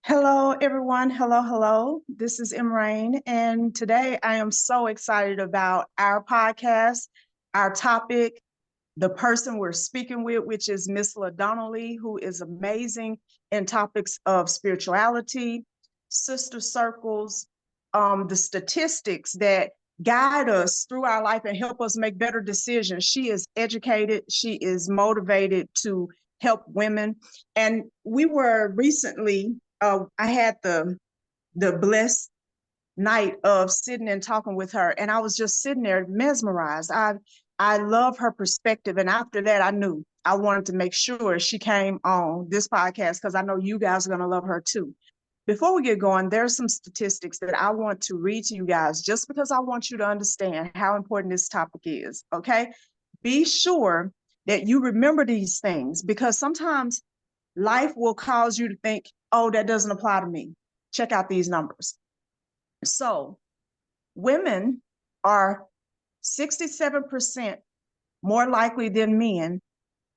Hello, everyone. Hello, hello. This is Imrain, and today I am so excited about our podcast, our topic, the person we're speaking with, which is Miss LaDonna Lee, who is amazing in topics of spirituality, sister circles, the statistics that guide us through our life and help us make better decisions. She is educated, she is motivated to help women. And we were recently, I had the blessed night of sitting and talking with her, and I was just sitting there mesmerized. I love her perspective, and after that, I knew I wanted to make sure she came on this podcast because I know you guys are going to love her too. Before we get going, there's some statistics that I want to read to you guys just because I want you to understand how important this topic is. Okay, be sure that you remember these things because sometimes life will cause you to think, oh, that doesn't apply to me. Check out these numbers. So women are 67% more likely than men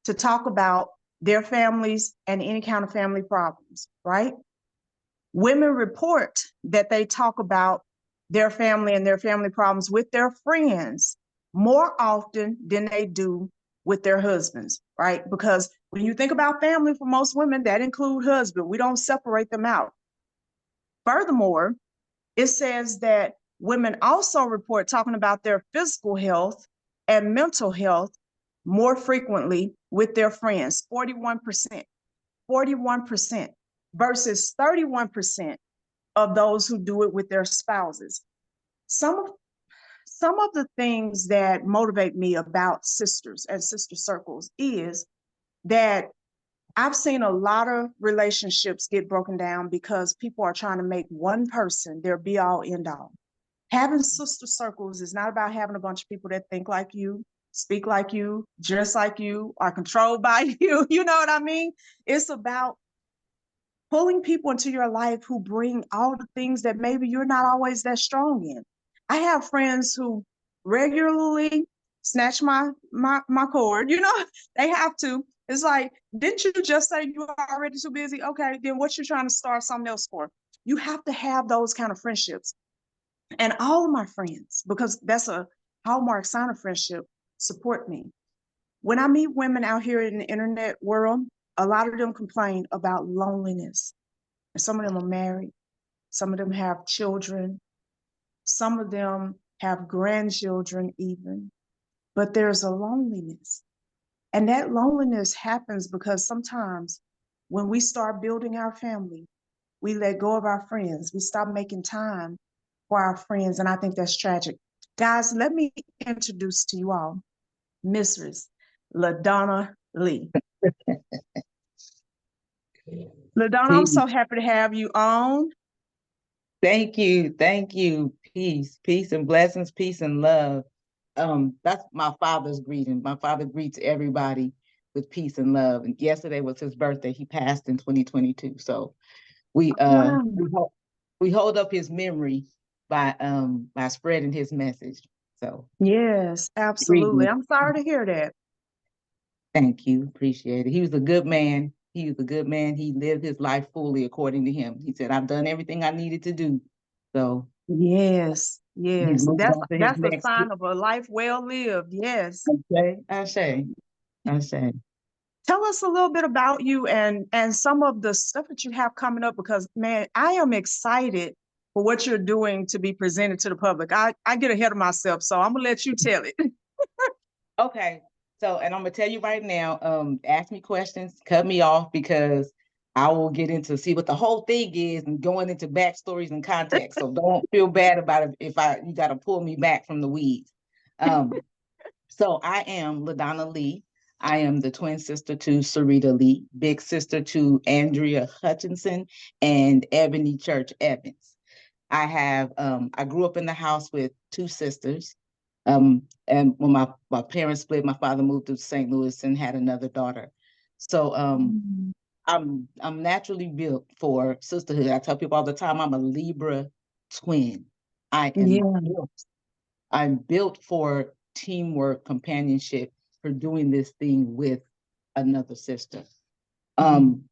to talk about their families and any kind of family problems, right? Women report that they talk about their family and their family problems with their friends more often than they do with their husbands, right? Because when you think about family for most women, that includes husband. We don't separate them out. Furthermore, it says that women also report talking about their physical health and mental health more frequently with their friends, 41% versus 31% of those who do it with their spouses. Some of the things that motivate me about sisters and sister circles is that I've seen a lot of relationships get broken down because people are trying to make one person their be all end all. Having sister circles is not about having a bunch of people that think like you, speak like you, dress like you, are controlled by you. You know what I mean? It's about pulling people into your life who bring all the things that maybe you're not always that strong in. I have friends who regularly snatch my cord, they have to. It's like, didn't you just say you are already too busy? Okay, then what you trying to start something else for? You have to have those kind of friendships. And all of my friends, because that's a hallmark sign of friendship, support me. When I meet women out here in the internet world, a lot of them complain about loneliness. And some of them are married. Some of them have children. Some of them have grandchildren even. But there's a loneliness. And that loneliness happens because sometimes when we start building our family, we let go of our friends. We stop making time for our friends. And I think that's tragic. Guys, let me introduce to you all Mrs. LaDonna Lee. LaDonna, I'm so happy to have you on. Thank you. Thank you. Peace and blessings, peace and love. That's my father's greeting. My father greets everybody with peace and love. And yesterday was his birthday. He passed in 2022. So we Wow. we hold up his memory by spreading his message. So Yes, absolutely. greetings. I'm sorry to hear that. Thank you. Appreciate it. He was a good man. He was a good man. He lived his life fully according to him. He said, I've done everything I needed to do. So Yes, he's yes. moved That's on to his that's a next. sign of a life well lived. Yes. I say. Tell us a little bit about you and some of the stuff that you have coming up because man, I am excited for what you're doing to be presented to the public. I get ahead of myself, so I'm gonna let you tell it. Okay. So, and I'm gonna tell you right now, ask me questions, cut me off because I will get into see what the whole thing is and going into backstories and context. So don't feel bad about it if you gotta pull me back from the weeds. So I am LaDonna Lee. I am the twin sister to Sarita Lee, big sister to Andrea Hutchinson and Ebony Church Evans. I grew up in the house with two sisters. And when my parents split, my father moved to St. Louis and had another daughter. So I'm naturally built for sisterhood. I tell people all the time I'm a Libra twin. I am Yeah. built. I'm built for teamwork, companionship, for doing this thing with another sister. Um,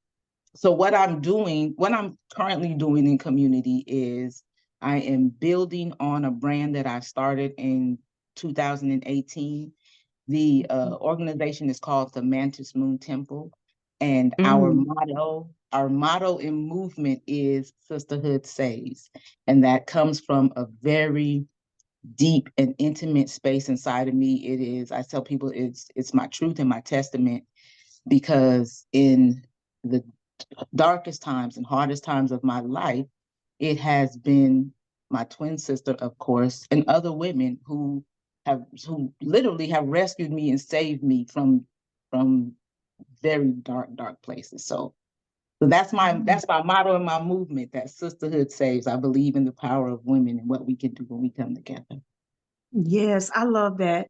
So what I'm currently doing in community is I am building on a brand that I started in 2018. The organization is called the Mantis Moon Temple, and Mm. our motto in movement is Sisterhood Saves, and that comes from a very deep and intimate space inside of me. It is, I tell people, it's my truth and my testament, because in the darkest times and hardest times of my life, it has been my twin sister, of course, and other women who literally have rescued me and saved me from very dark places. So that's my motto and my movement, that sisterhood saves. I believe in the power of women and what we can do when we come together. Yes, I love that.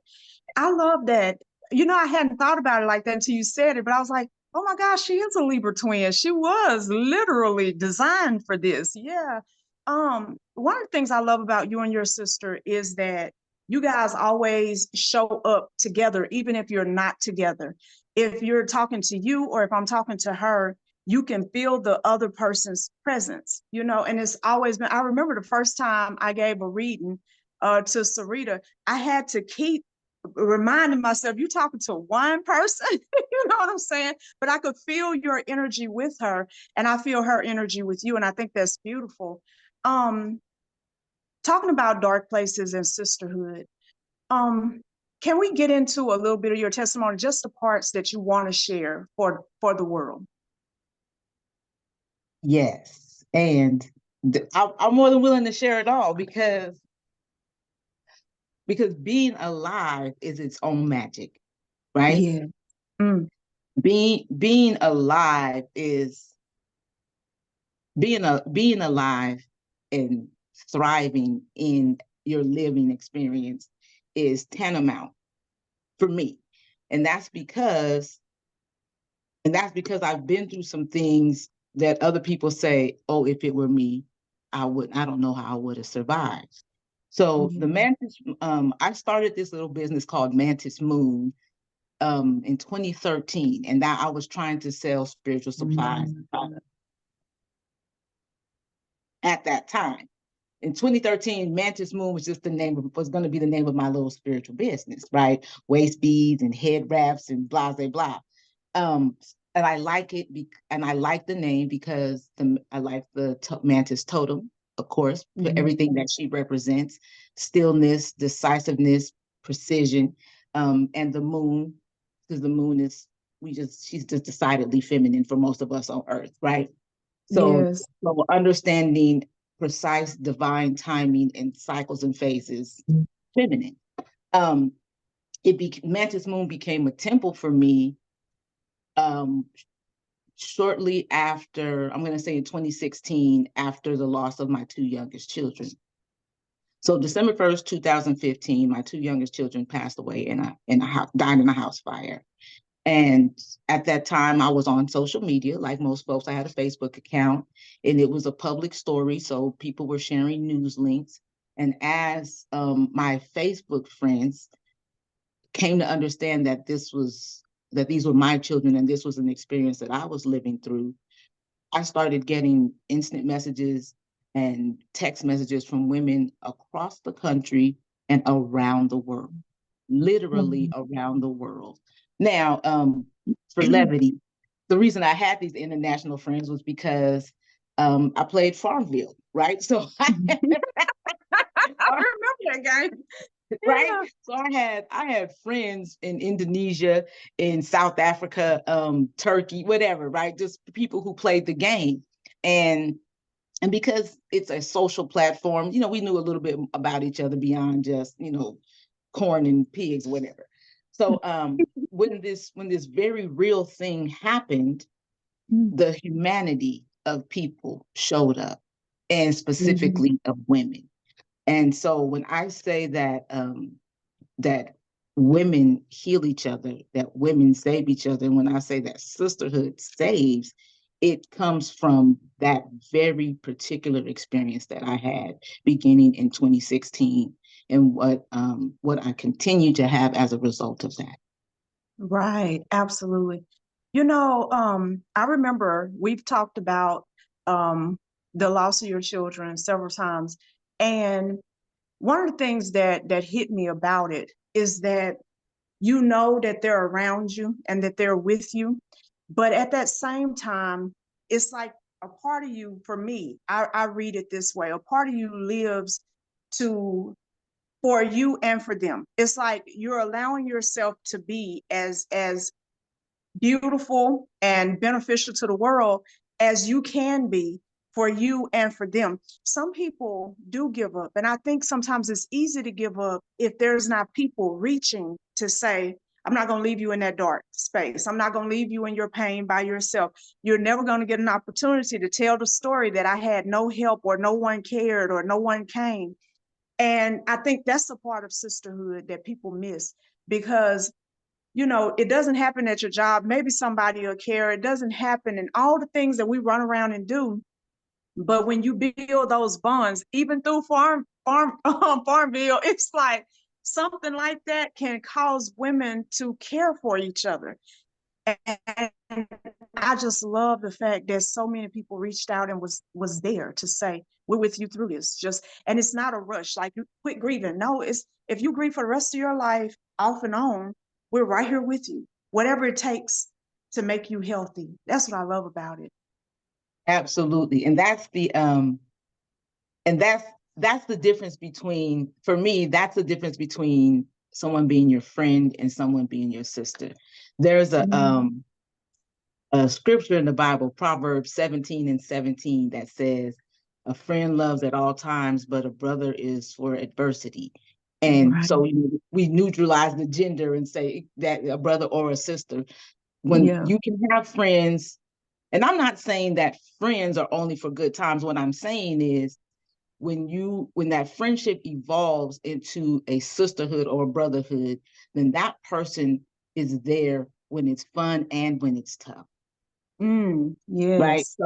I love that. You know, I hadn't thought about it like that until you said it, but I was like, oh my gosh, she is a Libra twin. She was literally designed for this. Yeah. One of the things I love about you and your sister is that you guys always show up together, even if you're not together. If you're talking to you or if I'm talking to her, you can feel the other person's presence, you know, and it's always been, I remember the first time I gave a reading to Sarita, I had to keep reminding myself, you're talking to one person, you know what I'm saying? But I could feel your energy with her, and I feel her energy with you, and I think that's beautiful. Um, Talking about dark places and sisterhood, um, can we get into a little bit of your testimony, just the parts that you want to share for the world? Yes, and I'm more than willing to share it all, because being alive is its own magic, right? Yeah. Mm. Being alive is being alive and thriving in your living experience is tantamount for me. And that's because I've been through some things that other people say, oh, if it were me, I don't know how I would have survived. So the Yeah. Mantis, I started this little business called Mantis Moon in 2013, and that I was trying to sell spiritual supplies at that time. In 2013, Mantis Moon was just was going to be the name of my little spiritual business, right? Waist beads and head wraps and blah, blah, blah. Um, and I like it, and I like the name because I like the Mantis totem, of course, for everything that she represents: stillness, decisiveness, precision, and the moon, because the moon is, she's just decidedly feminine for most of us on Earth, right? So, Yes. so understanding precise divine timing and cycles and phases, feminine. Um, Mantis Moon became a temple for me um, shortly after, I'm going to say in 2016, after the loss of my two youngest children. So December 1st, 2015, my two youngest children passed away died in a house fire. And at that time, I was on social media. Like most folks, I had a Facebook account, and it was a public story. So people were sharing news links. And as my Facebook friends came to understand that these were my children and this was an experience that I was living through, I started getting instant messages and text messages from women across the country and around the world, literally around the world. Now, for levity, the reason I had these international friends was because I played Farmville, right? So I remember that game. right? Yeah. So I had friends in Indonesia, in South Africa, Turkey, whatever, right? Just people who played the game. And because it's a social platform, we knew a little bit about each other beyond just, corn and pigs, whatever. So when this very real thing happened, the humanity of people showed up, and specifically of women. And so when I say that women heal each other, that women save each other, and when I say that sisterhood saves, it comes from that very particular experience that I had beginning in 2016, and what I continue to have as a result of that. Right, absolutely. I remember we've talked about um, the loss of your children several times, and one of the things that hit me about it is that you know that they're around you and that they're with you, but at that same time, it's like a part of you, for me, I read it this way: a part of you lives to for you and for them. It's like you're allowing yourself to be as beautiful and beneficial to the world as you can be for you and for them. Some people do give up. And I think sometimes it's easy to give up if there's not people reaching to say, I'm not going to leave you in that dark space. I'm not going to leave you in your pain by yourself. You're never going to get an opportunity to tell the story that I had no help or no one cared or no one came. And I think that's a part of sisterhood that people miss because it doesn't happen at your job. Maybe somebody will care. It doesn't happen in all the things that we run around and do. But when you build those bonds, even through farm bill, it's like something like that can cause women to care for each other. And I just love the fact that so many people reached out and was there to say, we're with you through this. And it's not a rush. Like, you quit grieving. No, it's if you grieve for the rest of your life, off and on, we're right here with you. Whatever it takes to make you healthy. That's what I love about it. Absolutely. And that's the difference between, for me, that's the difference between someone being your friend and someone being your sister. There's a scripture in the Bible, Proverbs 17:17, that says, a friend loves at all times, but a brother is for adversity. And Right. so we neutralize the gender and say that a brother or a sister. When Yeah. you can have friends, and I'm not saying that friends are only for good times. What I'm saying is when that friendship evolves into a sisterhood or a brotherhood, then that person is there when it's fun and when it's tough. Right. Yes.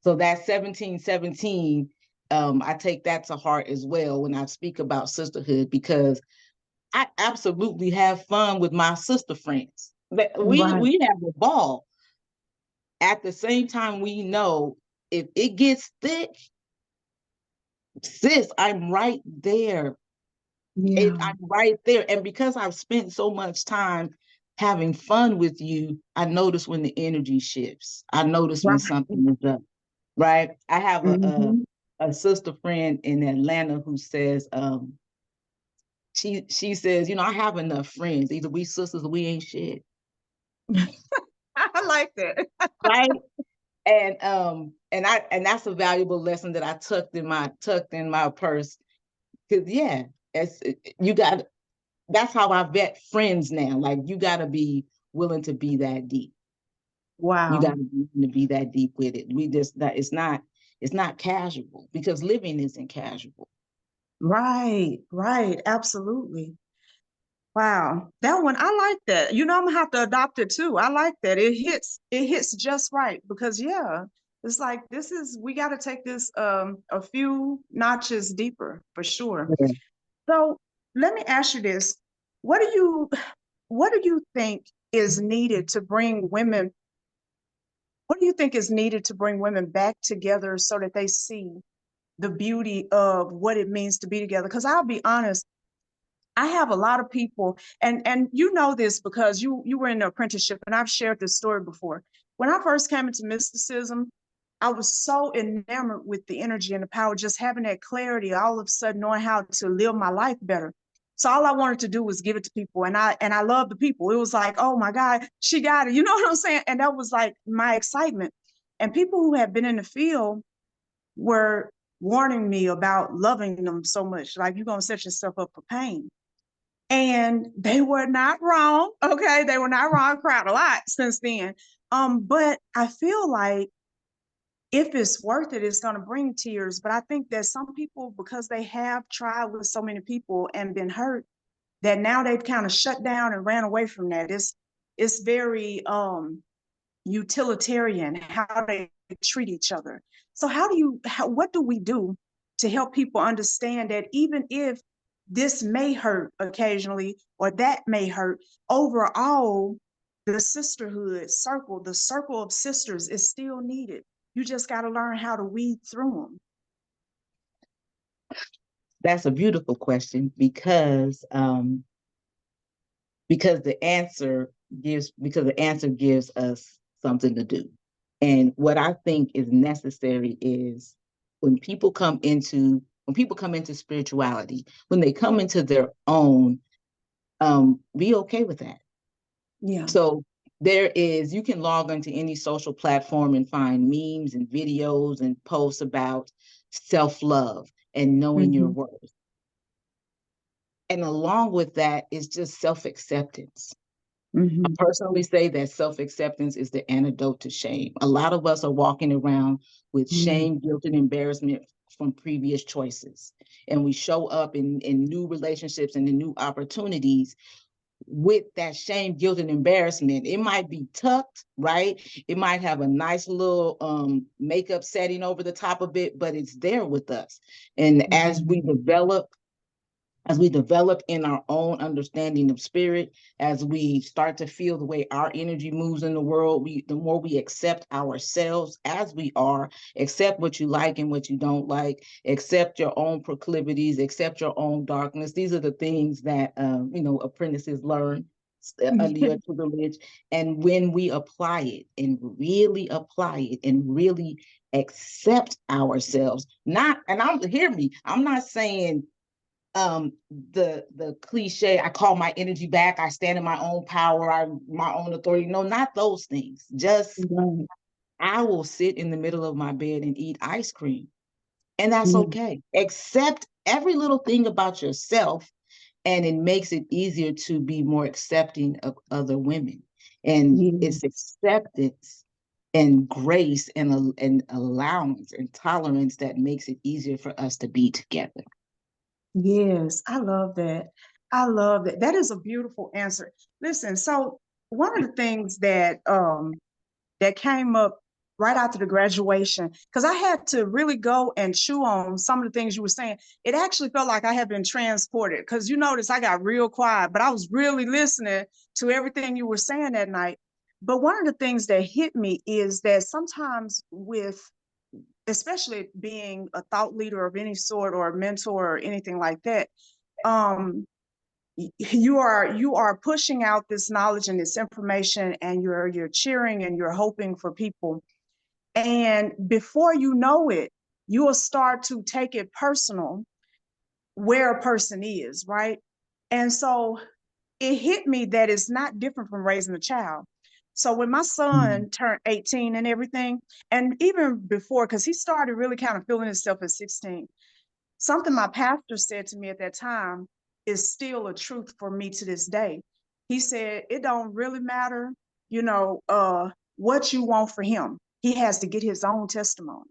So that 17:17, I take that to heart as well when I speak about sisterhood, because I absolutely have fun with my sister friends. Right. We have a ball. At the same time, we know if it gets thick, sis, I'm right there. Yeah. I'm right there. And because I've spent so much time having fun with you, I notice when the energy shifts. I notice when Right. something is up. Right. I have Mm-hmm. a sister friend in Atlanta who says, she says, I have enough friends. Either we sisters or we ain't shit. I like that. Right. And that's a valuable lesson that I tucked in my purse. Cause yeah, that's how I vet friends now. Like, you gotta be willing to be that deep. You Wow. gotta be willing to be that deep with it. It's not casual, because living isn't casual. Right. Right. Absolutely. Wow, that one I like that. I'm gonna have to adopt it too. I like that. It hits just right because yeah, it's like we got to take this a few notches deeper for sure. Yeah. So let me ask you this: what do you what do you think is needed to bring women? What do you think is needed to bring women back together so that they see the beauty of what it means to be together? Because I'll be honest, I have a lot of people, and you know this because you were in the apprenticeship, and I've shared this story before. When I first came into mysticism, I was so enamored with the energy and the power, just having that clarity, all of a sudden knowing how to live my life better. So all I wanted to do was give it to people, and I love the people. It was like, oh my God, she got it. You know what I'm saying? And that was like my excitement. And people who have been in the field were warning me about loving them so much, like you're gonna set yourself up for pain. And they were not wrong. Okay. They were not wrong. I cried a lot since then. But I feel like if it's worth it, it's going to bring tears. But I think that some people, because they have tried with so many people and been hurt, that now they've kind of shut down and ran away from that. It's very utilitarian how they treat each other. So what do we do to help people understand that even if this may hurt occasionally or that may hurt, overall the sisterhood circle, the circle of sisters is still needed. You just got to learn how to weed through them. That's a beautiful question because the answer gives us something to do. And what I think is necessary is when people come into spirituality, when they come into their own, be okay with that. Yeah. So you can log onto any social platform and find memes and videos and posts about self-love and knowing your worth. And along with that is just self-acceptance. I personally say that self-acceptance is the antidote to shame. A lot of us are walking around with shame, guilt, and embarrassment from previous choices. And we show up in new relationships and in new opportunities with that shame, guilt, and embarrassment. It might be tucked, right? It might have a nice little makeup setting over the top of it, but it's there with us. And as we develop in our own understanding of spirit, as we start to feel the way our energy moves in the world, the more we accept ourselves as we are, accept what you like and what you don't like, accept your own proclivities, accept your own darkness. These are the things that, apprentices learn under your tutelage. And when we apply it and really accept ourselves, hear me, I'm not saying the cliche, I call my energy back, I stand in my own power, my own authority. No, not those things. Just I will sit in the middle of my bed and eat ice cream. And that's okay. Accept every little thing about yourself, and it makes it easier to be more accepting of other women. And it's acceptance and grace and allowance and tolerance that makes it easier for us to be together. Yes, I love that. I love that. That is a beautiful answer. Listen, so one of the things that that came up right after the graduation, because I had to really go and chew on some of the things you were saying. It actually felt like I had been transported, because you notice I got real quiet, but I was really listening to everything you were saying that night. But one of the things that hit me is that sometimes especially being a thought leader of any sort or a mentor or anything like that, you are pushing out this knowledge and this information, and you're cheering and you're hoping for people. And before you know it, you will start to take it personal where a person is, right? And so it hit me that it's not different from raising a child. So when my son turned 18 and everything, and even before, because he started really kind of feeling himself at 16, something my pastor said to me at that time is still a truth for me to this day. He said, it don't really matter, what you want for him. He has to get his own testimony.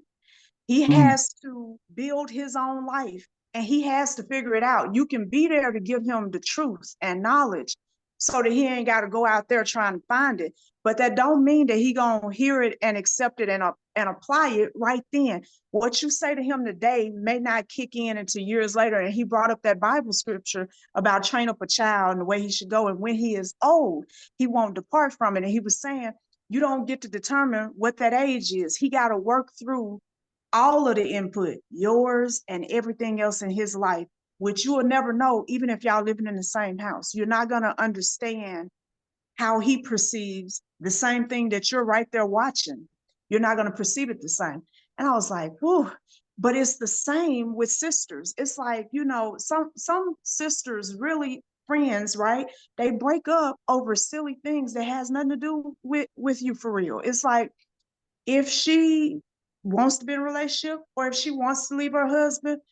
He has to build his own life, and he has to figure it out. You can be there to give him the truth and knowledge so that he ain't got to go out there trying to find it. But that don't mean that he gonna hear it and accept it and apply it right then. What you say to him today may not kick in until years later. And he brought up that Bible scripture about train up a child and the way he should go. And when he is old, he won't depart from it. And he was saying, you don't get to determine what that age is. He got to work through all of the input, yours and everything else in his life, which you will never know, even if y'all living in the same house. You're not going to understand how he perceives the same thing that you're right there watching. You're not going to perceive it the same. And I was like, whew. But it's the same with sisters. It's like, some sisters really friends, right? They break up over silly things that has nothing to do with you for real. It's like, if she wants to be in a relationship or if she wants to leave her husband,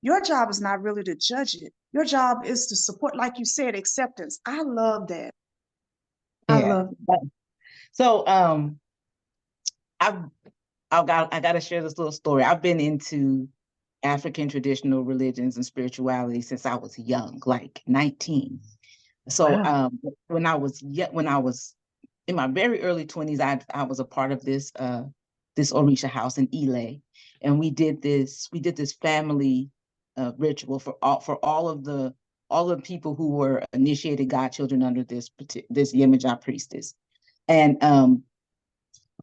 your job is not really to judge it. Your job is to support, like you said, acceptance. I love that. I Yeah. love it. So I got to share this little story. I've been into African traditional religions and spirituality since I was young, like 19. So Wow. when I was in my very early 20s, I was a part of this Orisha house in Ile, and we did this family ritual for all of the people who were initiated godchildren under this Yemanja priestess. And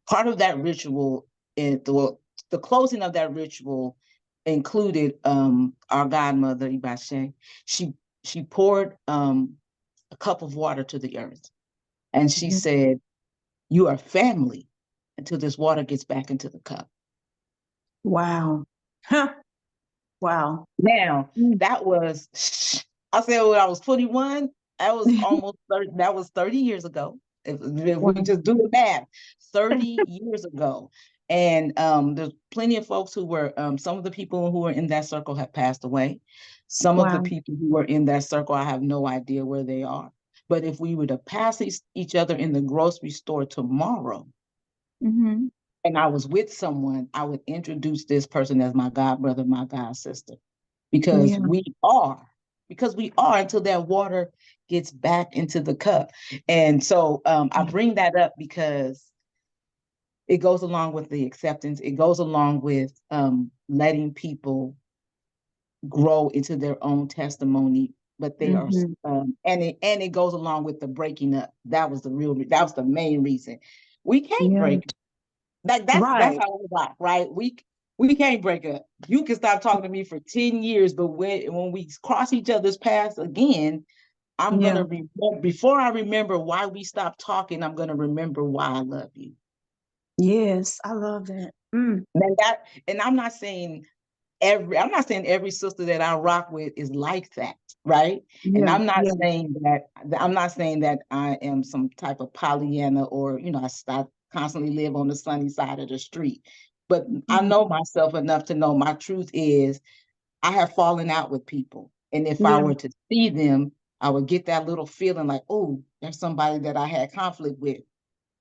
part of that ritual, the closing of that ritual included our godmother, Ibashe. She poured a cup of water to the earth. And she said, "You are family until this water gets back into the cup." Wow. Huh. Wow. Now, that was, I said when I was 21, that was almost 30, that was 30 years ago. If we just do the math, 30 years ago. And there's plenty of folks who were, some of the people who were in that circle have passed away. Some of the people who were in that circle, I have no idea where they are. But if we were to pass each other in the grocery store tomorrow, and I was with someone, I would introduce this person as my god brother, my god sister, because we are until that water gets back into the cup. And so I bring that up because it goes along with the acceptance. It goes along with letting people grow into their own testimony, but they are, and it goes along with the breaking up. That was the main reason. We can't break. That's how we rock, right? We can't break up. You can stop talking to me for 10 years, but when we cross each other's paths again, I'm gonna before I remember why we stopped talking, I'm gonna remember why I love you. Yes, I love that. And I'm not saying every sister that I rock with is like that, right? And I'm not saying that I am some type of Pollyanna or, I constantly live on the sunny side of the street. But I know myself enough to know my truth is I have fallen out with people. And if I were to see them, I would get that little feeling like, oh, there's somebody that I had conflict with.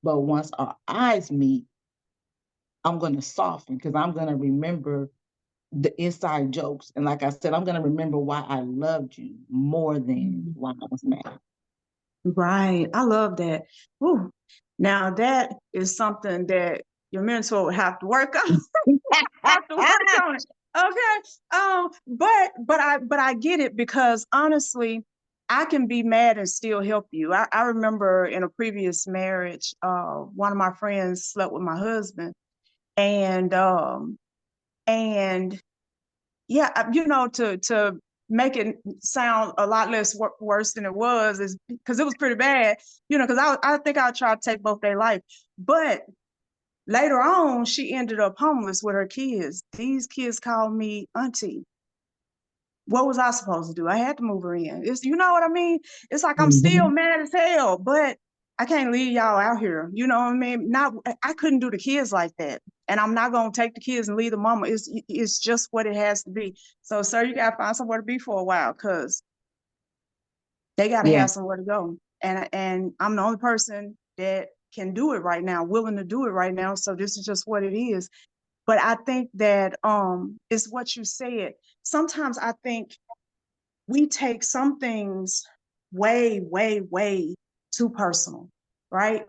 But once our eyes meet, I'm going to soften because I'm going to remember the inside jokes. And like I said, I'm going to remember why I loved you more than why I was mad. Right. I love that. Ooh. Now that is something that your mentor would have to work on. Have to work on it. Okay. But I get it because honestly, I can be mad and still help you. I remember in a previous marriage, one of my friends slept with my husband, and to make it sound a lot less worse than it was is because it was pretty bad, because I think I tried to take both their life. But later on, she ended up homeless with her kids. These kids called me auntie. What was I supposed to do? I had to move her in. You know what I mean? It's like I'm still mad as hell, but I can't leave y'all out here. You know what I mean? I couldn't do the kids like that. And I'm not gonna take the kids and leave the mama. It's just what it has to be. So, sir, you gotta find somewhere to be for a while because they gotta have somewhere to go. And I'm the only person that can do it right now, willing to do it right now. So this is just what it is. But I think that it's what you said. Sometimes I think we take some things way, way, way too personal, right?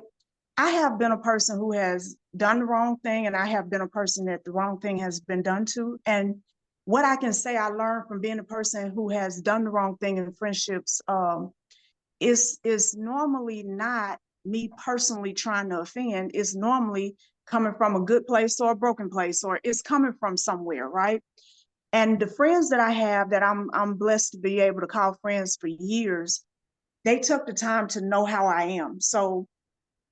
I have been a person who has done the wrong thing, and I have been a person that the wrong thing has been done to. And what I can say I learned from being a person who has done the wrong thing in friendships is normally not me personally trying to offend. It's normally coming from a good place or a broken place, or it's coming from somewhere, right? And the friends that I have that I'm blessed to be able to call friends for years, they took the time to know how I am. So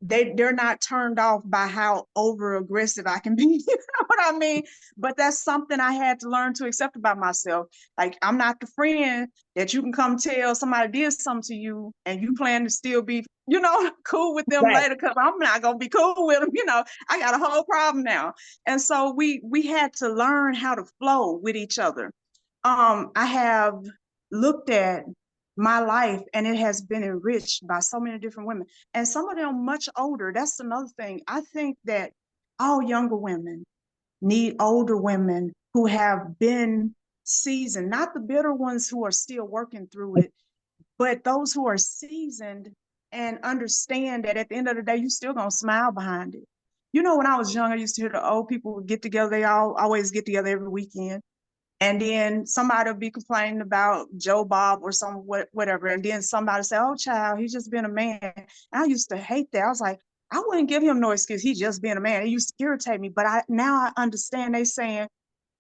they're not turned off by how over aggressive I can be. You know what I mean? But that's something I had to learn to accept about myself. Like, I'm not the friend that you can come tell somebody did something to you and you plan to still be, cool with them later, because I'm not gonna be cool with them. I got a whole problem now. And so we had to learn how to flow with each other. I have looked at my life and it has been enriched by so many different women, and some of them much older. That's another thing. I think that all younger women need older women who have been seasoned, not the bitter ones who are still working through it, but those who are seasoned and understand that at the end of the day, you still gonna smile behind it. When I was young, I used to hear the old people get together. They all always get together every weekend. And then somebody will be complaining about Joe Bob or whatever. And then somebody say, oh, child, he's just been a man. And I used to hate that. I was like, I wouldn't give him no excuse. He's just being a man. It used to irritate me, but now I understand they saying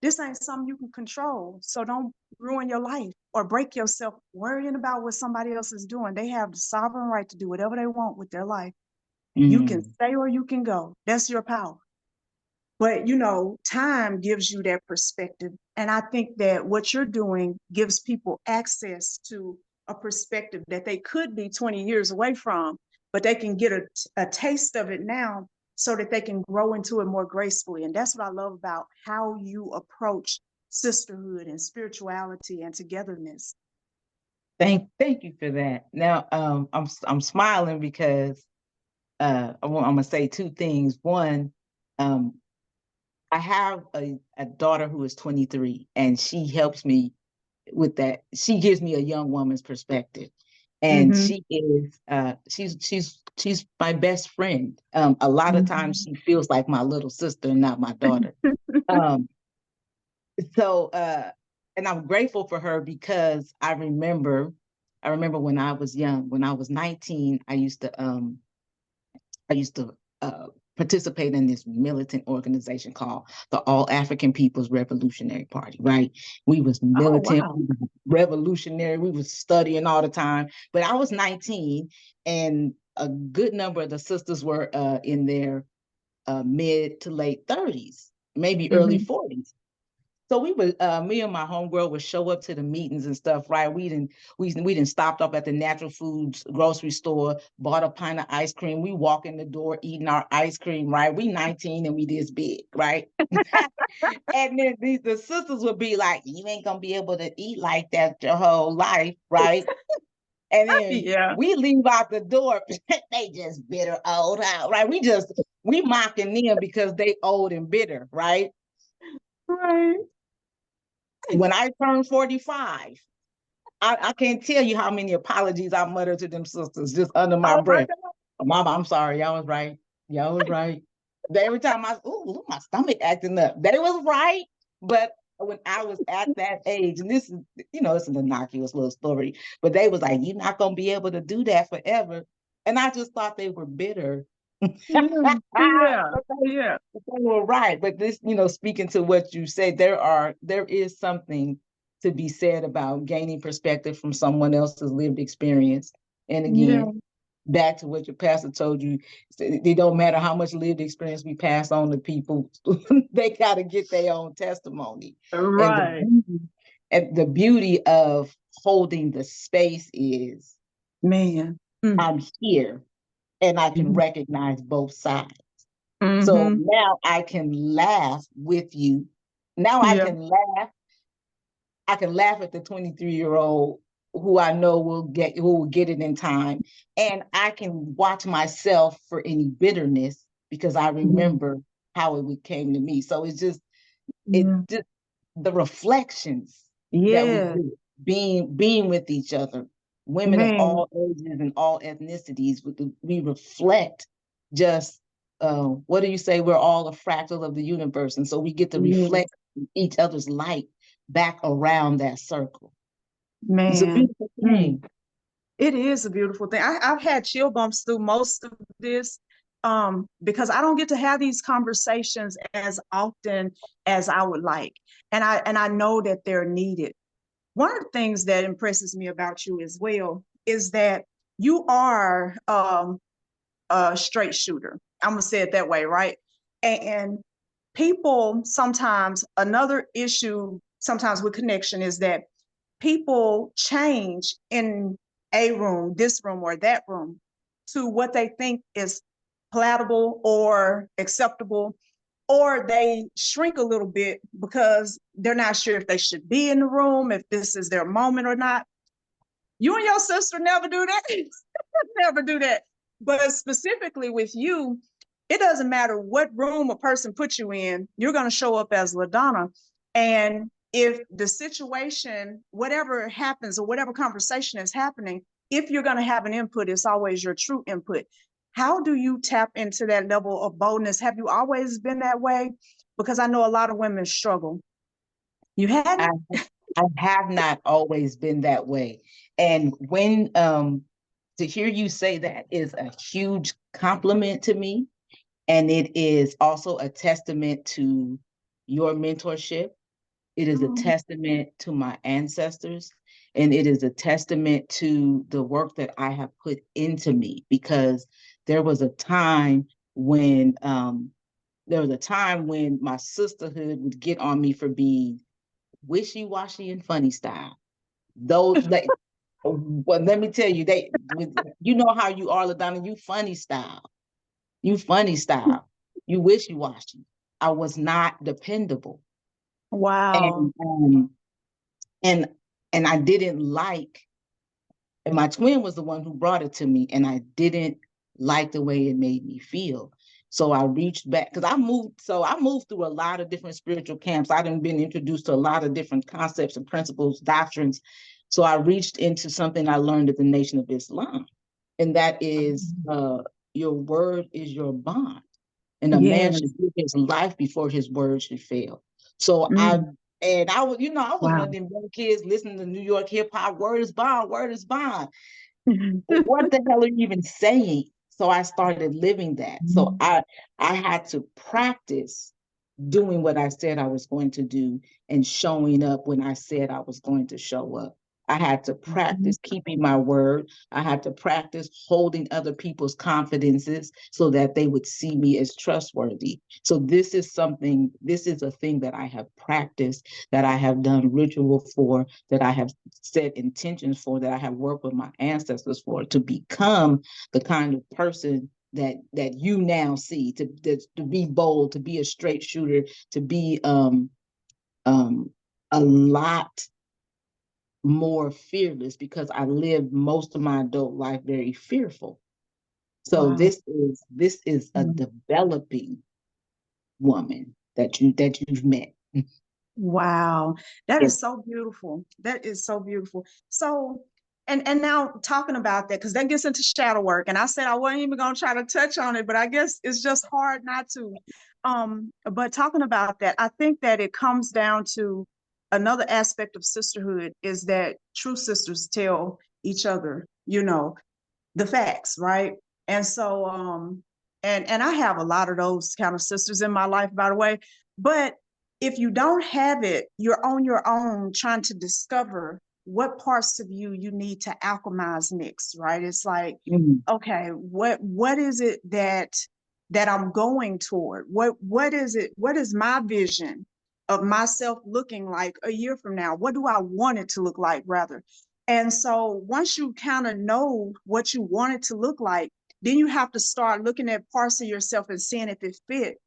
this ain't something you can control. So don't ruin your life or break yourself worrying about what somebody else is doing. They have the sovereign right to do whatever they want with their life. You can stay or you can go. That's your power. But, time gives you that perspective. And I think that what you're doing gives people access to a perspective that they could be 20 years away from, but they can get a taste of it now so that they can grow into it more gracefully. And that's what I love about how you approach sisterhood and spirituality and togetherness. Thank you for that. Now, I'm smiling because I'm gonna say two things. One, I have a daughter who is 23, and she helps me with that. She gives me a young woman's perspective, and she is she's my best friend. A lot of times she feels like my little sister, not my daughter. So and I'm grateful for her because I remember when I was young, when I was 19, I used to participate in this militant organization called the All African People's Revolutionary Party, right? We was militant, wow. we was revolutionary, we was studying all the time. But I was 19, and a good number of the sisters were in their mid to late 30s, maybe early 40s. So we would, me and my homegirl would show up to the meetings and stuff, right? We didn't stopped up at the natural foods grocery store, bought a pint of ice cream. We walk in the door eating our ice cream, right? We 19 and we this big, right? And then the sisters would be like, you ain't gonna be able to eat like that your whole life, right? And then we leave out the door, they just bitter old out, right? We mocking them because they old and bitter, right? Right. When I turned 45, I can't tell you how many apologies I muttered to them sisters just under my breath. Mama, I'm sorry. Y'all was right. Y'all was right. Every time ooh, my stomach acting up. They was right. But when I was at that age, and this is, it's an innocuous little story, but they was like, you're not going to be able to do that forever. And I just thought they were bitter. Yeah. They were right. But this, speaking to what you said, there is something to be said about gaining perspective from someone else's lived experience. And again, back to what your pastor told you, it don't matter how much lived experience we pass on to people, they got to get their own testimony. Right. And the beauty of holding the space is, man, I'm here and I can recognize both sides. So now I can laugh with you. Now I can laugh at the 23-year-old who I know will get it in time. And I can watch myself for any bitterness because I remember how it came to me. So it's just the reflections that we do, being with each other, women of all ages and all ethnicities, we reflect just what do you say? We're all a fractal of the universe. And so we get to reflect each other's light back around that circle. It's a beautiful thing. It is a beautiful thing. I've had chill bumps through most of this because I don't get to have these conversations as often as I would like. And I know that they're needed. One of the things that impresses me about you as well is that you are a straight shooter. I'm gonna say it that way, right? And people sometimes, another issue sometimes with connection is that people change in a room, this room or that room, to what they think is palatable or acceptable, or they shrink a little bit because they're not sure if they should be in the room, if this is their moment or not. You and your sister never do that. Never do that. But specifically with you, it doesn't matter what room a person puts you in, you're going to show up as LaDonna. And if the situation, whatever happens or whatever conversation is happening, if you're going to have an input, it's always your true input. How do you tap into that level of boldness? Have you always been that way? Because I know a lot of women struggle. You hadn't? I have not always been that way. And when to hear you say that is a huge compliment to me. And it is also a testament to your mentorship. It is a testament to my ancestors. And it is a testament to the work that I have put into me, because there was a time when my sisterhood would get on me for being wishy-washy and funny style. Though, like, well, let me tell you, you know how you are, LaDonna, you funny style. You funny style. You wishy-washy. I was not dependable. Wow. And and and I didn't like, and my twin was the one who brought it to me, and I didn't like the way it made me feel. So I reached back, because I moved through a lot of different spiritual camps. I've been introduced to a lot of different concepts and principles, doctrines. So I reached into something I learned at the Nation of Islam, and that is your word is your bond. And a man Yes. should give his life before his word should fail. So Mm. I was, I was one Wow. of them young kids listening to New York hip hop. Word is bond, word is bond. What the hell are you even saying? So I started living that. So I had to practice doing what I said I was going to do and showing up when I said I was going to show up. I had to practice keeping my word. I had to practice holding other people's confidences so that they would see me as trustworthy. So this is a thing that I have practiced, that I have done ritual for, that I have set intentions for, that I have worked with my ancestors for, to become the kind of person that you now see, to be bold, to be a straight shooter, to be a lot more fearless, because I lived most of my adult life very fearful. So Wow. this is a developing woman that you've met. Wow. That Yes. is so beautiful. That is so beautiful. So, and now talking about that, because that gets into shadow work. And I said I wasn't even gonna try to touch on it, but I guess it's just hard not to. But talking about that, I think that it comes down to another aspect of sisterhood is that true sisters tell each other, the facts, right? And so and I have a lot of those kind of sisters in my life, by the way. But if you don't have it, you're on your own trying to discover what parts of you you need to alchemize next, right? It's like, Mhm. okay, what is it that I'm going toward? What is it? What is my vision of myself looking like a year from now? What do I want it to look like, rather? And so once you kind of know what you want it to look like, then you have to start looking at parts of yourself and seeing if it fit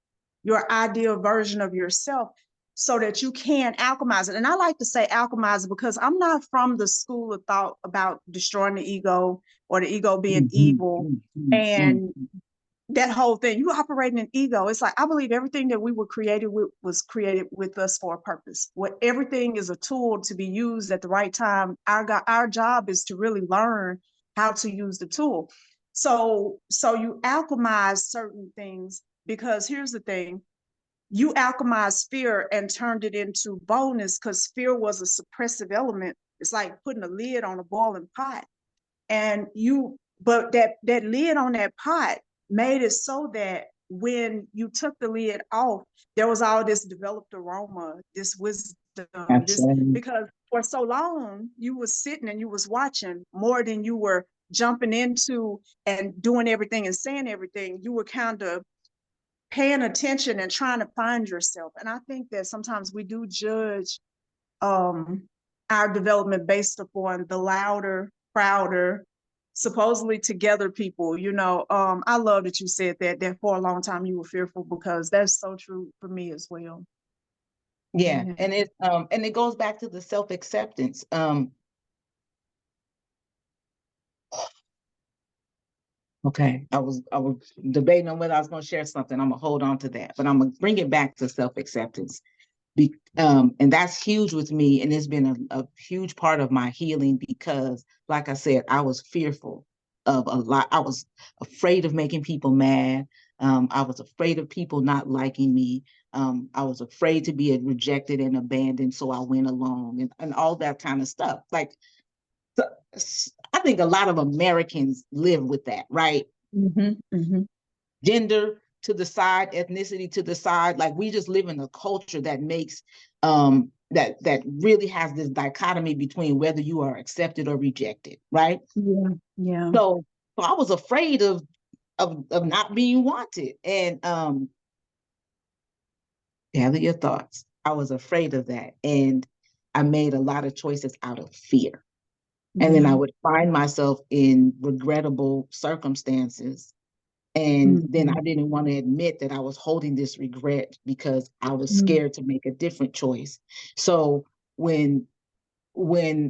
your ideal version of yourself so that you can alchemize it. And I like to say alchemize it because I'm not from the school of thought about destroying the ego or the ego being Mhm. evil Mhm. and Mhm. that whole thing. You operating an ego. It's like I believe everything that we were created with was created with us for a purpose. What everything is a tool to be used at the right time. Our job is to really learn how to use the tool. So you alchemize certain things because here's the thing. You alchemized fear and turned it into boldness because fear was a suppressive element. It's like putting a lid on a boiling pot and but that lid on that pot made it so that when you took the lid off, there was all this developed aroma, this wisdom, this Absolutely. because for so long you was sitting and you was watching more than you were jumping into and doing everything and saying everything. You were kind of paying attention and trying to find yourself. And I think that sometimes we do judge um, our development based upon the louder, prouder, supposedly together people. I love that you said that for a long time you were fearful because that's so true for me as well. Yeah, Yeah. and it goes back to the self-acceptance. Okay, I was debating on whether I was going to share something. I'm gonna hold on to that, but I'm gonna bring it back to self-acceptance. And that's huge with me, and it's been a huge part of my healing because, like I said, I was fearful of a lot. I was afraid of making people mad. I was afraid of people not liking me. I was afraid to be rejected and abandoned, so I went along and all that kind of stuff. Like, so, I think a lot of Americans live with that, right? Gender to the side, ethnicity to the side. Like, we just live in a culture that makes that really has this dichotomy between whether you are accepted or rejected, right? Yeah. Yeah. So I was afraid of not being wanted. And gather your thoughts. I was afraid of that. And I made a lot of choices out of fear. And then I would find myself in regrettable circumstances. And then I didn't want to admit that I was holding this regret because I was scared to make a different choice. So when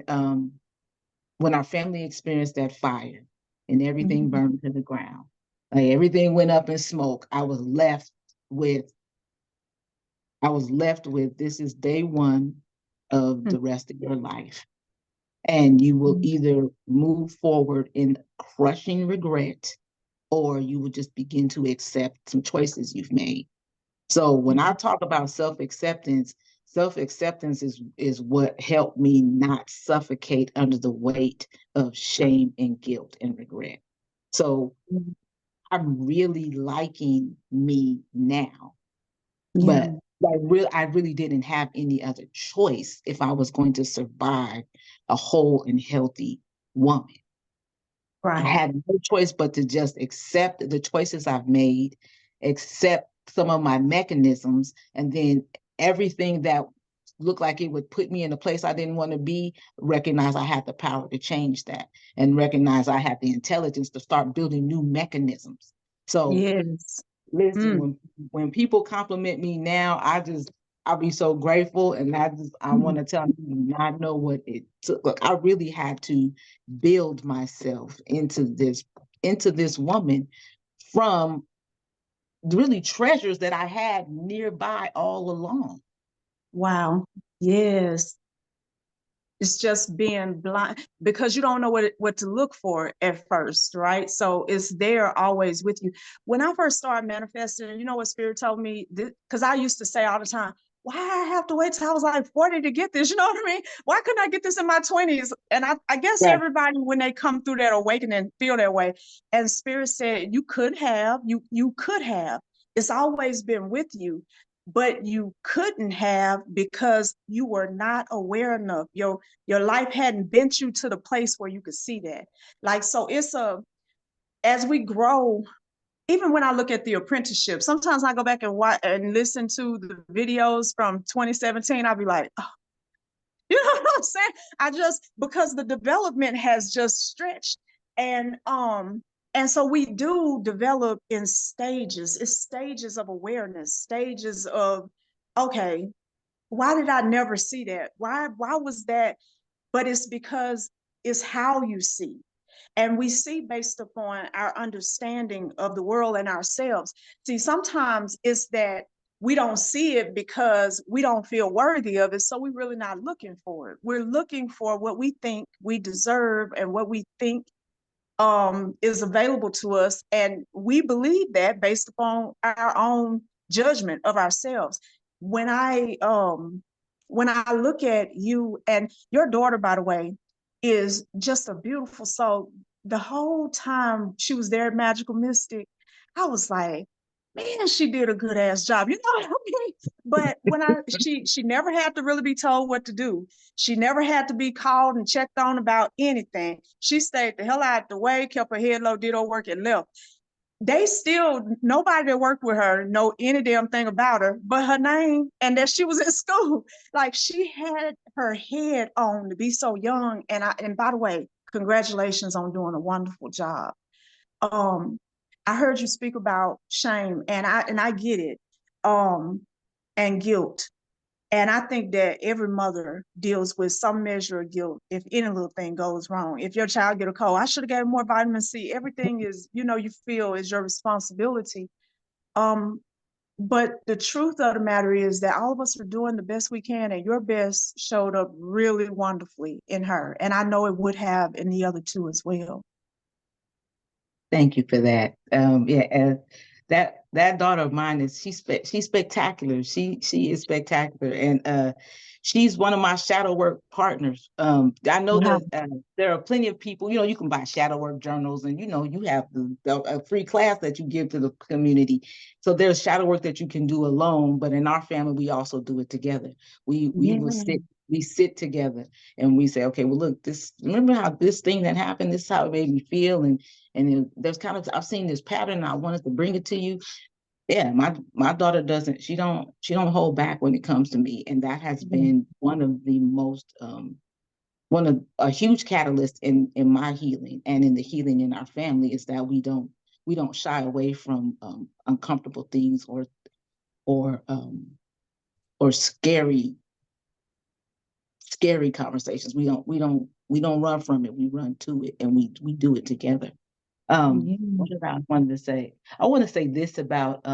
our family experienced that fire and everything burned to the ground, like everything went up in smoke, I was left with this is day one of the rest of your life. And you will either move forward in crushing regret, or you will just begin to accept some choices you've made. So when I talk about self-acceptance is what helped me not suffocate under the weight of shame and guilt and regret. So I'm really liking me now. Yeah. But I really didn't have any other choice if I was going to survive a whole and healthy woman. I Right. had no choice but to just accept the choices I've made, accept some of my mechanisms, and then everything that looked like it would put me in a place I didn't want to be, recognize I had the power to change that, and recognize I had the intelligence to start building new mechanisms. So Yes. listen, when people compliment me now, I'll be so grateful. And I want to tell you, not know what it took. Look, I really had to build myself into this woman from really treasures that I had nearby all along. Wow. Yes. It's just being blind because you don't know what to look for at first, right? So it's there always with you. When I first started manifesting, you know what Spirit told me? Because I used to say all the time, why I have to wait till I was like 40 to get this? You know what I mean? Why couldn't I get this in my 20s? And I guess Right. everybody, when they come through that awakening, feel that way. And Spirit said, you could have. It's always been with you, but you couldn't have because you were not aware enough. Your life hadn't bent you to the place where you could see that. Like, so as we grow, even when I look at the apprenticeship, sometimes I go back and watch and listen to the videos from 2017. I'll be like, oh, you know what I'm saying? Because the development has just stretched. And so we do develop in stages. It's stages of awareness, stages of, okay, why did I never see that? Why was that? But it's because it's how you see. And we see based upon our understanding of the world and ourselves. See, sometimes it's that we don't see it because we don't feel worthy of it. So we're really not looking for it. We're looking for what we think we deserve and what we think is available to us. And we believe that based upon our own judgment of ourselves. When I look at you and your daughter, by the way, is just a beautiful soul. The whole time she was there at Magical Mystic, I was like, man, she did a good ass job. You know what I mean? But she never had to really be told what to do. She never had to be called and checked on about anything. She stayed the hell out the way, kept her head low, did her work, and left. Nobody that worked with her know any damn thing about her but her name and that she was in school. Like, she had her head on to be so young. And by the way, congratulations on doing a wonderful job. Um, I heard you speak about shame, and I get it, and guilt. And I think that every mother deals with some measure of guilt if any little thing goes wrong. If your child get a cold, I should have gave more vitamin C. Everything is, you feel is your responsibility. Um, but the truth of the matter is that all of us are doing the best we can, and your best showed up really wonderfully in her. And I know it would have in the other two as well. Thank you for that. Yeah, that daughter of mine is she's spectacular. She is spectacular, and she's one of my shadow work partners. I know Wow. that there are plenty of people. You know, you can buy shadow work journals, and you know you have a free class that you give to the community. So there's shadow work that you can do alone, but in our family we also do it together. We will Yeah. sit. We sit together and we say, okay, well, look, remember how this thing that happened, this is how it made me feel. And there's kind of, I've seen this pattern. I wanted to bring it to you. Yeah, my daughter doesn't, she don't hold back when it comes to me. And that has Yeah. been one of the most, one of a huge catalyst in my healing and in the healing in our family is that we don't shy away from uncomfortable things or um, or scary conversations. We don't run from it. We run to it, and we do it together. Yeah. What did I wanted to say? I want to say this about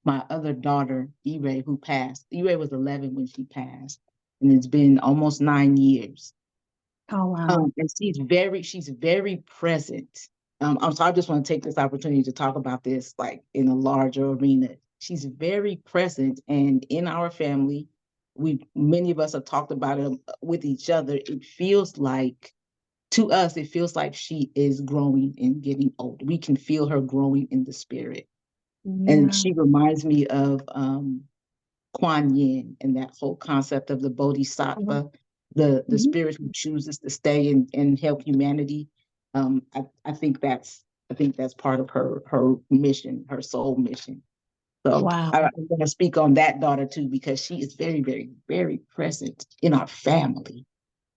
my other daughter, E-Ray, who passed. E-Ray was 11 when she passed, and it's been almost 9 years. Oh, wow. And she's very present. So I just want to take this opportunity to talk about this like in a larger arena. She's very present, and in our family, many of us have talked about it with each other. It feels like to us, it feels like she is growing and getting older. We can feel her growing in the spirit, and Yeah. she reminds me of Kuan Yin and that whole concept of the Mhm. bodhisattva, the Mhm. spirit who chooses to stay and help humanity. I think that's part of her mission, her soul mission. So Wow. I'm going to speak on that daughter too, because she is very, very, very present in our family,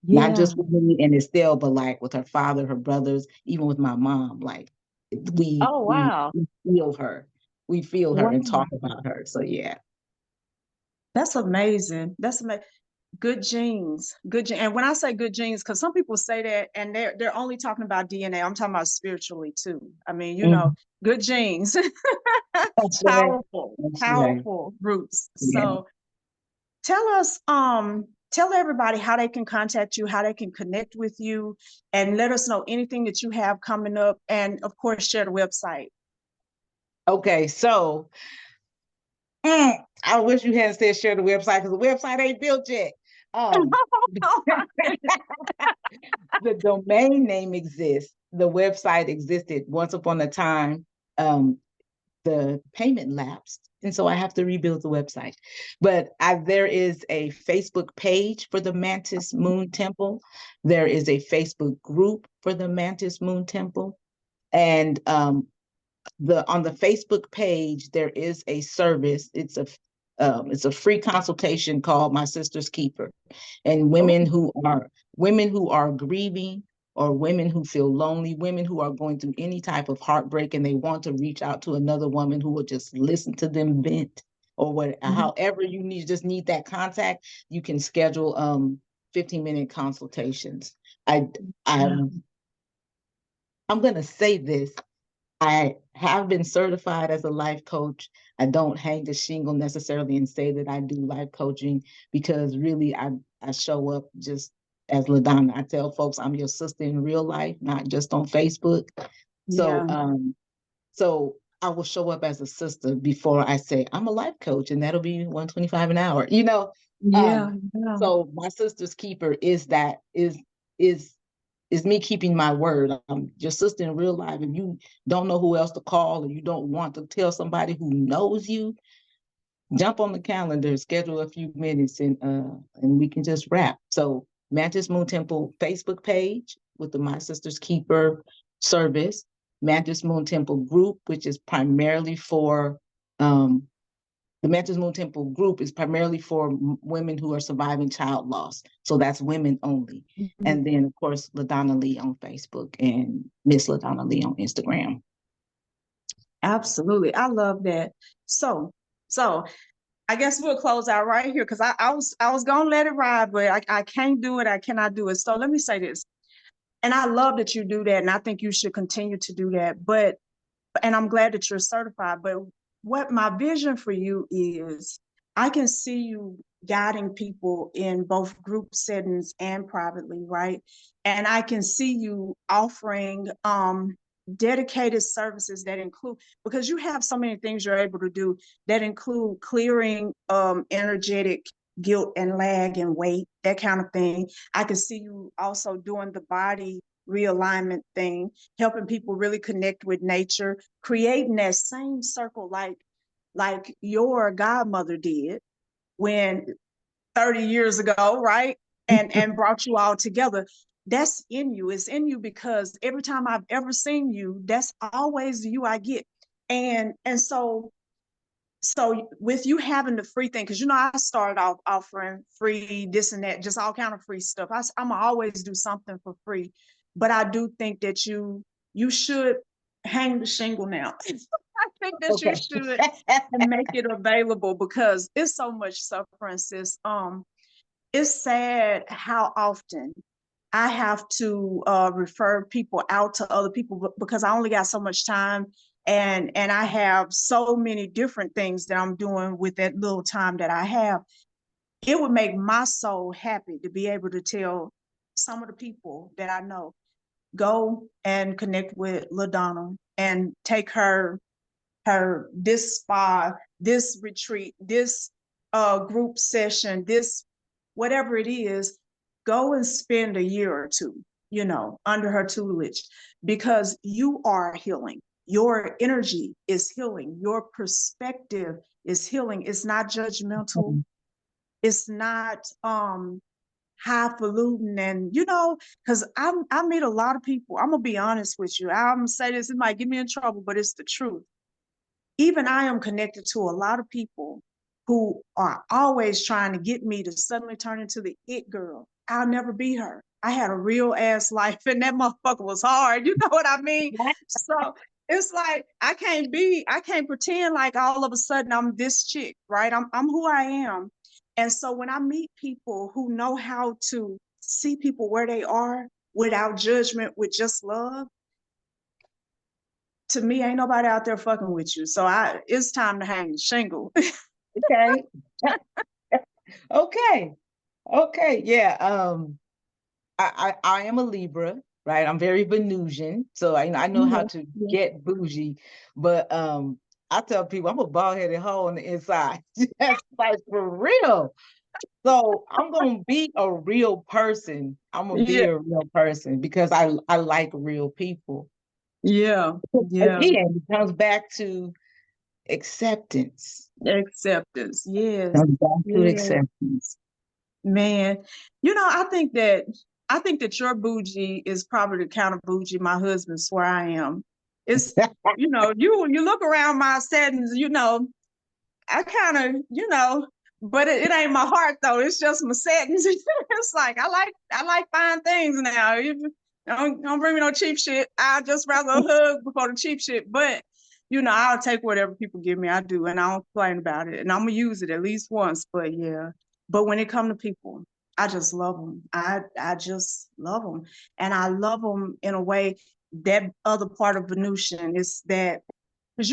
not Yeah. just with me and Estelle, but like with her father, her brothers, even with my mom. Like we Oh, we, wow. we feel her, and Wow. talk about her. So yeah. That's amazing. That's amazing. Good genes. Good gene. And when I say good genes, because some people say that and they're only talking about DNA. I'm talking about spiritually too. I mean, Mhm. good genes. That's right. Powerful, That's right. powerful roots. Yeah. So tell us, tell everybody how they can contact you, how they can connect with you, and let us know anything that you have coming up. And of course, share the website. Okay, so I wish you hadn't said share the website because the website ain't built yet. Um, the domain name exists. The website existed once upon a time. Um, the payment lapsed, and so I have to rebuild the website. But there is a Facebook page for the Mantis Moon Temple. There is a Facebook group for the Mantis Moon Temple, and on the Facebook page there is a service. It's a free consultation called My Sister's Keeper, and Oh, women who are grieving, or women who feel lonely, women who are going through any type of heartbreak and they want to reach out to another woman who will just listen to them vent, or mhm. however you just need that contact. You can schedule 15-minute consultations. I I Yeah. I'm gonna say this. I have been certified as a life coach. I don't hang the shingle necessarily and say that I do life coaching, because really I show up just as LaDonna. I tell folks I'm your sister in real life, not just on Facebook. So Yeah. so I will show up as a sister before I say I'm a life coach, and that'll be 125 an hour. Yeah. Um, Yeah. so my sister's keeper is is me keeping my word. I'm your sister in real life. If you don't know who else to call, or you don't want to tell somebody who knows you, jump on the calendar, schedule a few minutes, and we can just wrap. So Mantis Moon Temple Facebook page with the My Sister's Keeper service, Mantis Moon Temple group, which is primarily for the Mantis Moon Temple group is primarily for women who are surviving child loss. So that's women only. Mhm. And then, of course, LaDonna Lee on Facebook and Miss LaDonna Lee on Instagram. Absolutely. I love that. So I guess we'll close out right here because I was gonna let it ride, but I can't do it. I cannot do it. So let me say this. And I love that you do that. And I think you should continue to do that. And I'm glad that you're certified. But what my vision for you is, I can see you guiding people in both group settings and privately, right? And I can see you offering dedicated services that include, because you have so many things you're able to do that include clearing energetic guilt and lag and weight, that kind of thing. I can see you also doing the body realignment thing, helping people really connect with nature, creating that same circle like your godmother did when 30 years ago, right? And brought you all together. That's in you. It's in you because every time I've ever seen you, that's always the you I get. And so with you having the free thing, because I started off offering free this and that, just all kind of free stuff. I'm gonna always do something for free, but I do think that you should hang the shingle now. I think that you should and make it available because it's so much suffering, sis. It's sad how often I have to refer people out to other people because I only got so much time, and I have so many different things that I'm doing with that little time that I have. It would make my soul happy to be able to tell some of the people that I know, go and connect with LaDonna and take her this spa, this retreat, this group session, this whatever it is, go and spend a year or two, under her tutelage, because you are healing. Your energy is healing. Your perspective is healing. It's not judgmental. It's not highfalutin, and because I meet a lot of people. I'm gonna be honest with you. I'm gonna say this, it might get me in trouble, but it's the truth. Even I am connected to a lot of people who are always trying to get me to suddenly turn into the it girl. I'll never be her. I had a real ass life and that motherfucker was hard. You know what I mean? So it's like I can't pretend like all of a sudden I'm this chick, right? I'm who I am. And so when I meet people who know how to see people where they are without judgment, with just love, to me, ain't nobody out there fucking with you. So it's time to hang the shingle. Okay. Okay. Okay. Yeah. I am a Libra, right? I'm very Venusian, so I know how to get bougie, but I tell people I'm a bald-headed hoe on the inside. Just like for real. So I'm gonna be a real person. I'm gonna be Yeah, a real person because I like real people. yeah, yeah. Again, it comes back to acceptance. Acceptance. Yes, Comes back to yes. acceptance. Man, I think that your bougie is probably the kind of bougie my husband swear I am. It's you look around my settings, I kind of, but it ain't my heart though. It's just my settings. It's like I like fine things now. You don't bring me no cheap shit. I just rather a hug before the cheap shit. But I'll take whatever people give me. I do, and I don't complain about it. And I'm gonna use it at least once. But yeah. But when it comes to people, I just love them. I just love them, and I love them in a way. That other part of Venusian is that because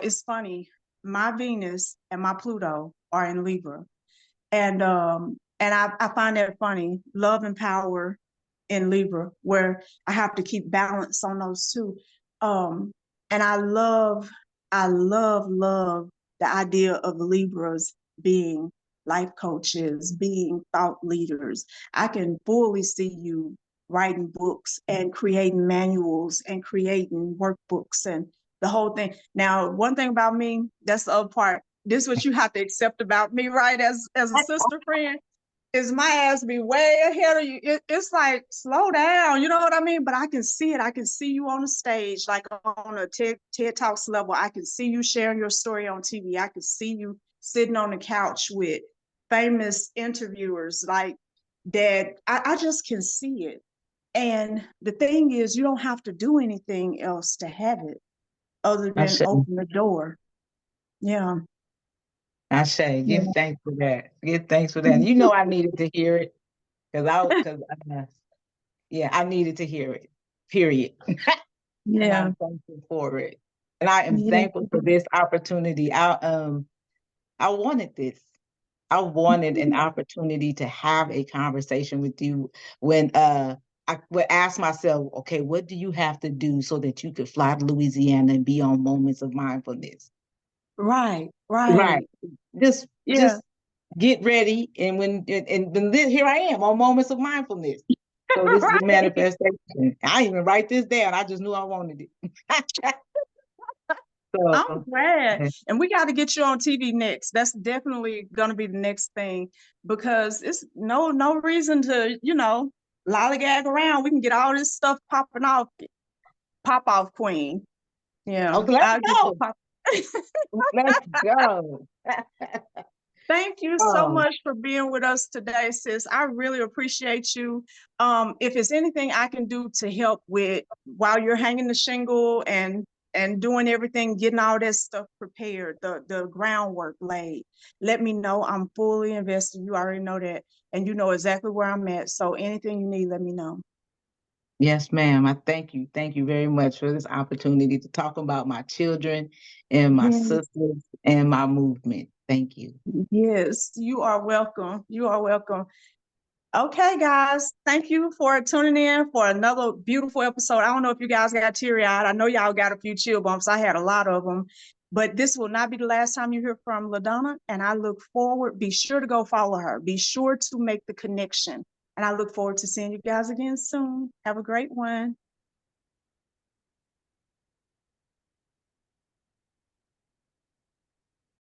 it's funny. My Venus and my Pluto are in Libra, and I find that funny. Love and power in Libra, where I have to keep balance on those two. Um, and I love the idea of Libras being life coaches, being thought leaders. I can fully see you writing books and creating manuals and creating workbooks and the whole thing. Now, one thing about me, that's the other part. This is what you have to accept about me, right? As a sister friend, is my ass be way ahead of you. It's like, slow down, you know what I mean? But I can see it. I can see you on the stage, like on a TED Talks level. I can see you sharing your story on TV. I can see you sitting on the couch with famous interviewers like that. I just can see it. And the thing is, you don't have to do anything else to have it other I than say, open the door. Yeah. I say, Yeah. give thanks for that. Give thanks for that. And I needed to hear it yeah, I needed to hear it. Period. And Yeah. I'm thankful for it. And I am Yeah. thankful for this opportunity. I wanted this. I wanted an opportunity to have a conversation with you when I would ask myself, okay, what do you have to do so that you could fly to Louisiana and be on Moments of Mindfulness? Right, Right. right. Yeah. Just get ready. And then here I am on Moments of Mindfulness. So this is a Right. manifestation. I didn't even write this down. I just knew I wanted it. I'm So glad. And we got to get you on TV next. That's definitely going to be the next thing, because it's no reason to, lollygag around. We can get all this stuff popping off. Pop off queen. Yeah. okay, let's I'll get you go. pop. Let's go. Thank you so um, much for being with us today, sis. I really appreciate you. If it's anything I can do to help with while you're hanging the shingle and doing everything, getting all that stuff prepared, the groundwork laid, let me know. I'm fully invested. You already know that. And you know exactly where I'm at. So anything you need, let me know. yes, ma'am. I thank you. Thank you very much for this opportunity to talk about my children and my Yes, sisters and my movement. Thank you. yes, you are welcome. You are welcome. Okay, guys, thank you for tuning in for another beautiful episode. I don't know if you guys got teary-eyed. I know y'all got a few chill bumps. I had a lot of them, but this will not be the last time you hear from LaDonna, and I look forward. Be sure to go follow her. Be sure to make the connection, and I look forward to seeing you guys again soon. Have a great one.